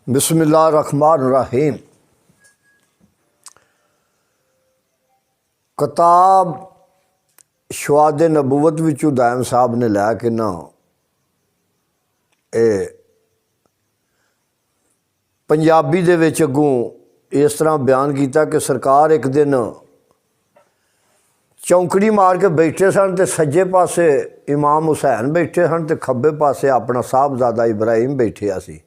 बिस्मिल्लाहिर्रहमानिर्रहीम। किताब शुहादे नबूवत विचों दायम साहब ने लैके ना पंजाबी दे विच अगों इस तरह बयान किया कि सरकार एक दिन चौंकड़ी मार के बैठे सन तो सज्जे पासे इमाम हुसैन बैठे सन तो खब्बे पासे अपना साहबजादा इब्राहिम बैठे सी।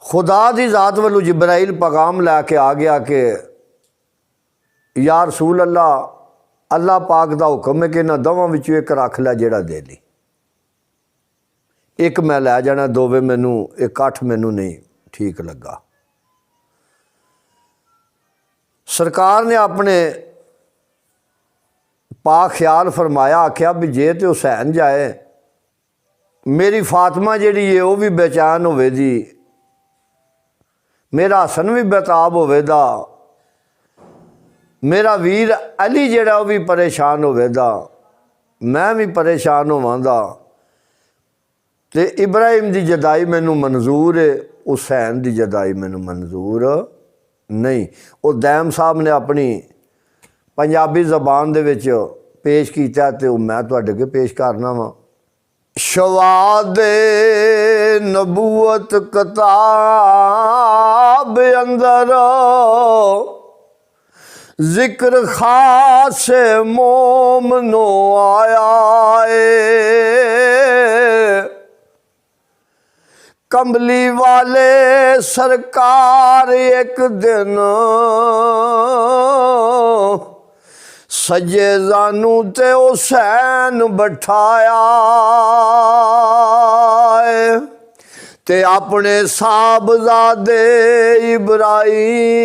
खुदा की जात वालों जिब्राइल पैगाम लैके आ गया कि या रसूल अल्लाह, अल्लाह पाक का हुक्म है कि इन्होंने दोवां विचों एक रख लै जेड़ा दे ली। एक मैं लै जाना, दोवे मैनू, एक अठ मैनू नहीं ठीक लगा। सरकार ने अपने पाक ख्याल फरमाया, आख्या भी जे तो हुसैन जाए, मेरी फातिमा जिहड़ी है वह भी बेचैन होवेगी, मेरा हसन भी बेताब होवेगा, मेरा वीर अली जिहड़ा वह भी परेशान होवेगा, मैं भी परेशान होवांगा। ते इब्राहिम की जदाई मैनू मंजूर है, हुसैन की जदाई मैनू मंजूर नहीं। वो दैम साहब ने अपनी पंजाबी जबान दे विच पेश किया तो मैं तुहाडे अगे पेश करना वा। शवादे नबूवत किताब अंदर जिक्र खास मोमनो आया है। कमली वाले सरकार एक दिन सजे जानू ते हुसैन बैठाया ते अपने साहबजादे इब्राहिम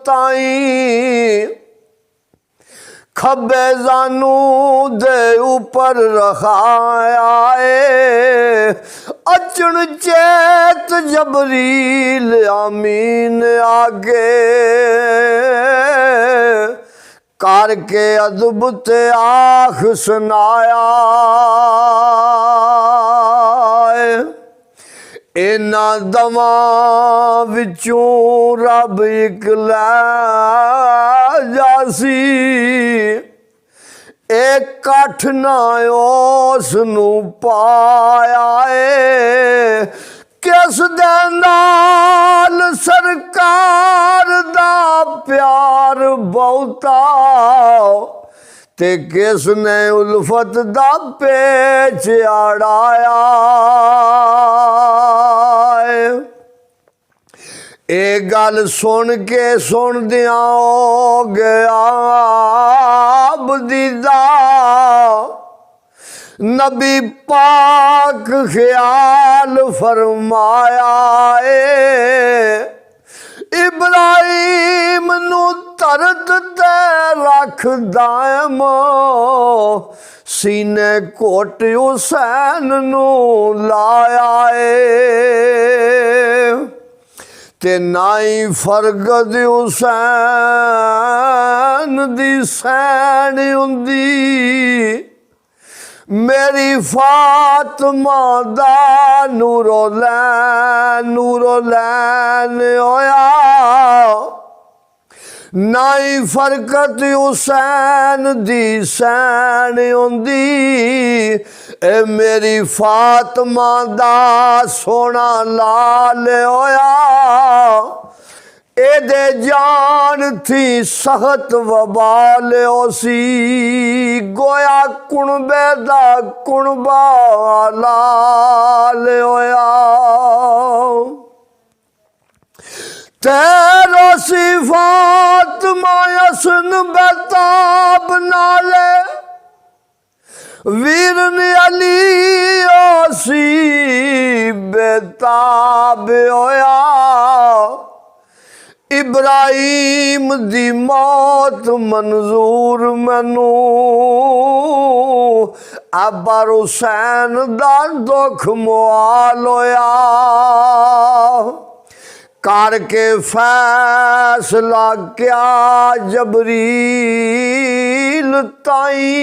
ताई खब्बे जानू दे ऊपर रखाया है। अचन चेत जबरील आमीन आगे करके अदब ते आख सुनाया। इन्हां दवां विचों रब एक लै जासी, एक कठ ना उसनू पाया है। किस दे नाल सरकार दा प्यार बहुता ते किस ने उल्फत दा पेच अड़ाया। ये गल सुन के सुनदिया हो गया बदीदा, नबी पाक ख्याल फरमाया है। इब्राहिम नू तरत ते रख दायम, सीने कोट हुसैन नू लाया है। ते नाई फरगद हुसैन दी सैन हुंदी, मेरी फातिमा दा नूरो लैन होया। नाई फरकत हुसैन दी सैन हुंदी, ए मेरी फातिमा दा सोना लाल होया। एदे जान थी सख्त वबाल ओसी, गोया कुणबे दा कुणबा लाल होया। तेरो सी फातिमा हसन बेताब नाले, वीर ने अली ओसी बेताब होया। इब्राहिम दी मौत मंजूर मैनू, अबर हुसैन दा दुख मुआल होया। करके फैसला क्या जबरील ताई,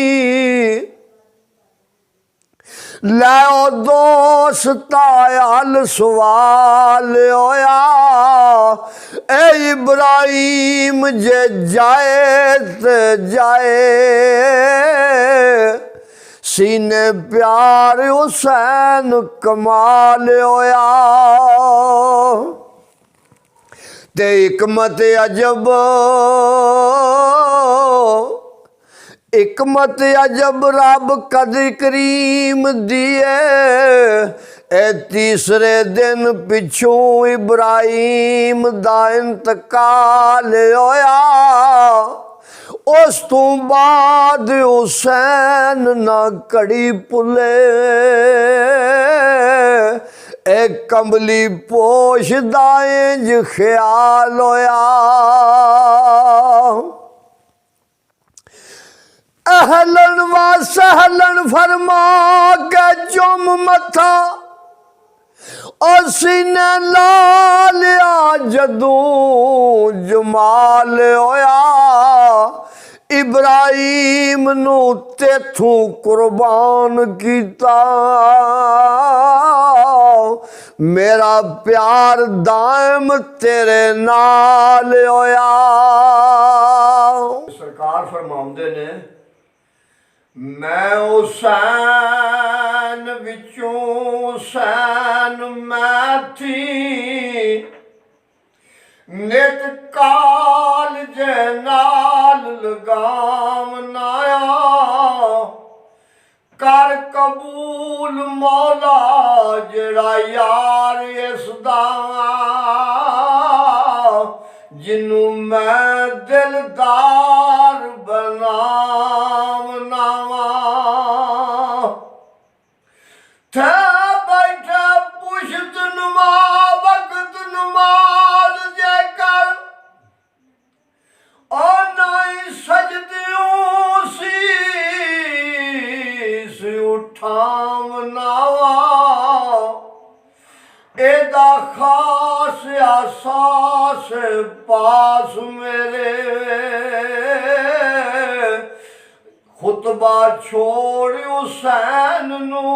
ਲੈ ਦੋਸਤਾ ਹਾਲ ਸਵਾਲ ਹੋਇਆ ਏ ਇਬਰਾਹੀਮ ਜੇ ਜਾਏ ਤੇ ਜਾਏ सीने प्यार हुसैन कमाल होया ते हिकमत अजब रब कदर करीम दिए ए तीसरे दिन पिछू इब्राहिम दा इंतकाल होया उस तो बाद हुसैन ना घड़ी भुले एक कंबली पोशदा इंज ख्याल होया अहलन व सहलन फरमा के चुम मथा और सीने ला लिया जदों जमाल होया इब्राहिम नू तेथों कुर्बान कीता मेरा प्यार दायम तेरे नाल होया। सरकार फरमाउंदे ने मैं हुसैन विचों हुसैन मैं थी नित काल जे नाल लगाम नाया कर कबूल मौला जड़ा यार इसदा जिन्नू मैं दिलदार बनावनावा थे बैठे पुशत नुमा वक्त नमाज जेकर और नहीं सजदियों शीस उठावनावा एदा खास आसास पास मेरे खुतबा छोड़ हुसैन नू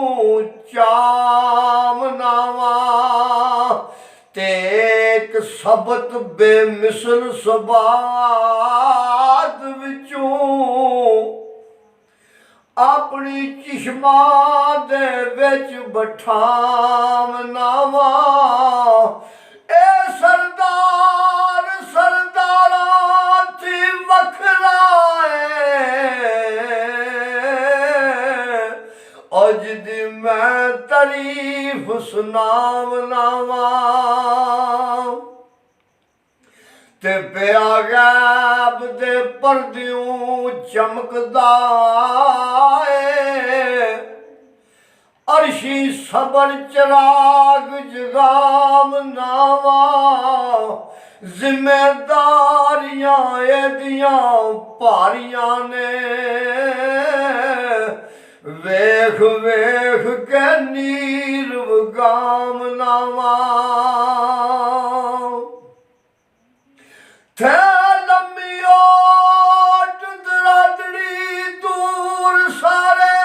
चामनावा ते एक सबत बेमिसल सबात विचों अपनी चिश्मा दे विच बठावनावा ए सरदार सरदारां थी वखरा अज दी मैं तारीफ सुनावनावा ते पिया गैब दे परदियों चमकदा अर्शी सबर चराग जगाम नावा जिम्मेदारियां एदियां भारियां ने वेख वेख के नीर वगाम नावा थे लम्मी ओट दरादड़ी दूर सारे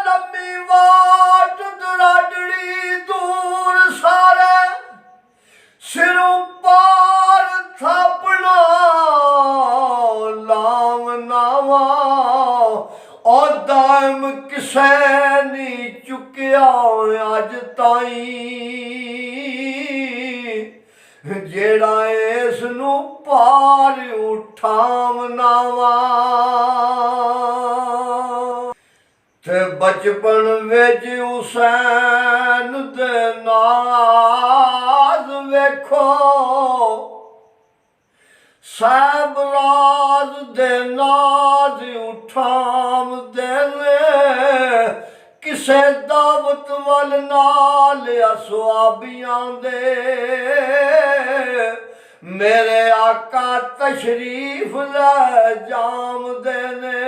लम्मी वाट दरादड़ी दूर सारे सिरों पार थापना लावनावा और दायम किसे नहीं चुकिया अज ताई जेड़ा इस नू पार उठावनावा ते बचपन विच हुसैन दे नाज वेखो साहबराज दे नाज उठाम देने किसे दावत वल नाल असवाबियां दे मेरे आका तशरीफ ले जाम देने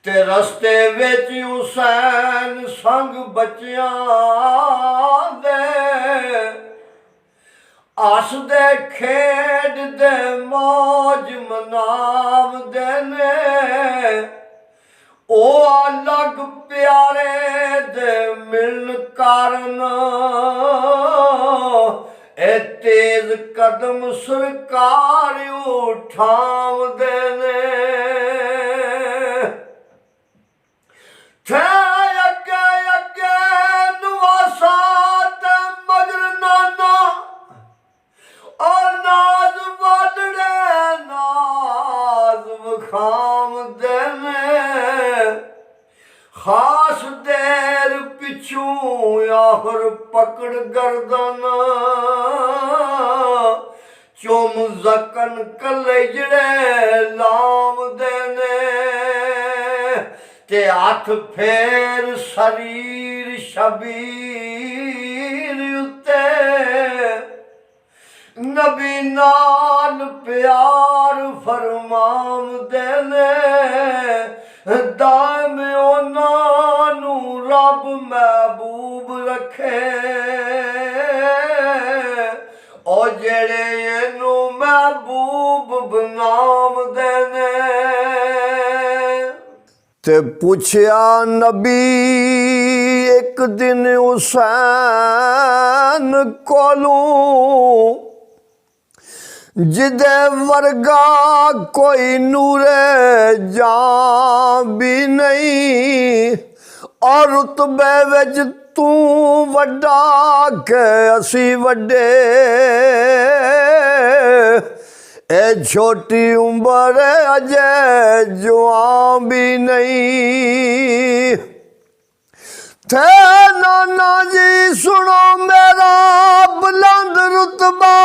ते रस्ते विच हुसैन संग बच्चियां दे ਹੱਸਦੇ ਖੇਡਦੇ ਮੌਜ ਮਨਾਵਦੇ ਨੇ ਉਹ ਅਲੱਗ ਪਿਆਰੇ ਦੇ ਮਿਲਣ ਕਾਰਨ ਇਹ ਤੇਜ਼ ਕਦਮ ਸਰਕਾਰ ਉਠਾਵਦੇ ਨੇ ਥੇ ਅੱਗੇ ਅੱਗੇ ਨਵਾਸਾ ਤੇ ਮਗਰ ਨਾਨਾ ਨਾਜ਼ ਵਾਲੜੇ ਨਾਜ਼ ਵਿਖਾਵਦੇ ਨੇ ਖਾਸ ਦੇਰ ਪਿਛੂ ਆਖਰ ਪਕੜ ਗਰਦਨ ਚੁੰਮ ਜ਼ਕਨ ਕਲੇਜੜੇ ਲਾਵਦੇ ਨੇ ਤੇ ਹੱਥ ਫੇਰ ਸਰੀਰ ਸ਼ਬੀਰ ਉੱਤੇ ਨਬੀ ਨਾਲ ਪਿਆਰ ਫਰਮਾਵਦੇ ਨੇ ਦਾਇਮ ਉਹਨਾਂ ਨੂੰ ਰੱਬ ਮਹਿਬੂਬ ਰੱਖੇ ਉਹ ਜਿਹੜੇ ਇਹਨੂੰ ਮਹਿਬੂਬ ਬਣਾਵਦੇ ਨੇ ਤੇ ਪੁੱਛਿਆ ਨਬੀ ਇੱਕ ਦਿਨ ਹੁਸੈਨ ਕੋਲੋਂ ਜਿਹਦੇ ਵਰਗਾ ਕੋਈ ਨੂਰੇ ਜਾਂ ਵੀ ਨਹੀਂ ਔਰ ਰੁਤਬੇ ਵਿੱਚ ਤੂੰ ਵੱਡਾ ਕਿ ਅਸੀਂ ਵੱਡੇ ਇਹ ਛੋਟੀ ਉਮਰ ਅਜੇ ਜਵਾਨ ਵੀ ਨਹੀਂ ਥੇ ਨਾਨਾ ਜੀ ਸੁਣੋ ਮੇਰਾ ਬੁਲੰਦ ਰੁਤਬਾ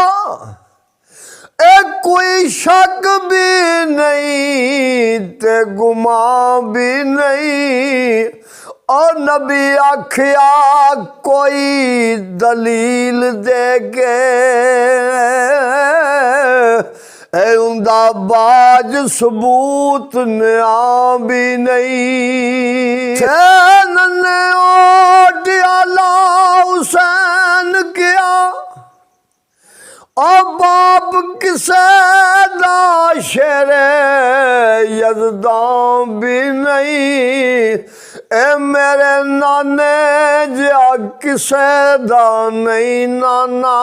ਇਹ ਕੋਈ ਸ਼ੱਕ ਵੀ ਨਹੀਂ ਤੇ ਗੁਮਾਨ ਵੀ ਨਹੀਂ और नबी आखिया कोई दलील दे के उनका बाज सबूत न्या भी नहीं नन्हे ओटियाला हुसैन किया और बाप किसे दा शेरे यज़दां भी नहीं ए मेरे नाने जा किसे दा नहीं नाना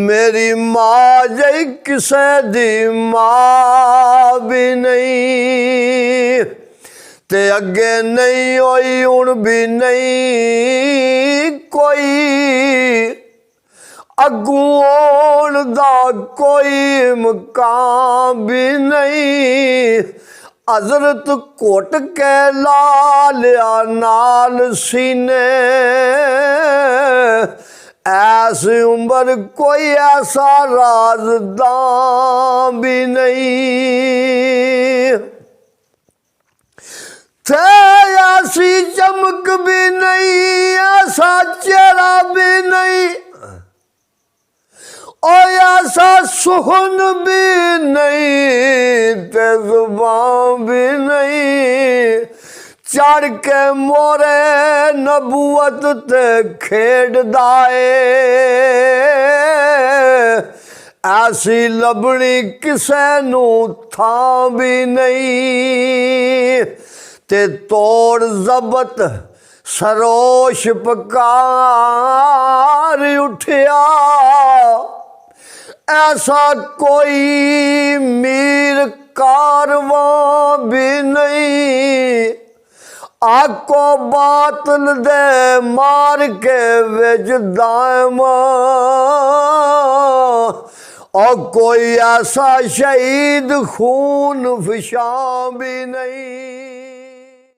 मेरी माँ जई किसे दी माँ भी नहीं ते अगे नहीं होई हुण भी नहीं कोई अगू होण दा कोई मकाम भी नहीं हजरत घुट के ला लिया नाल सीने ऐसी उम्र कोई ऐसा राजदां भी नहीं थे ऐसी चमक भी नहीं ऐसा चेहरा भी नहीं और ऐसा सुखन भी नहीं ते जुबान भी नहीं चढ़ के मोरे नबूवत ते खेड़दा ऐसी लभनी किसे नू थां भी नहीं ते तोड़ जबत सरोश पकार उठिया ऐसा कोई मीर कारवां भी नहीं आको बातल दे मार के विच दायम और कोई ऐसा शहीद खून फिशां भी नहीं।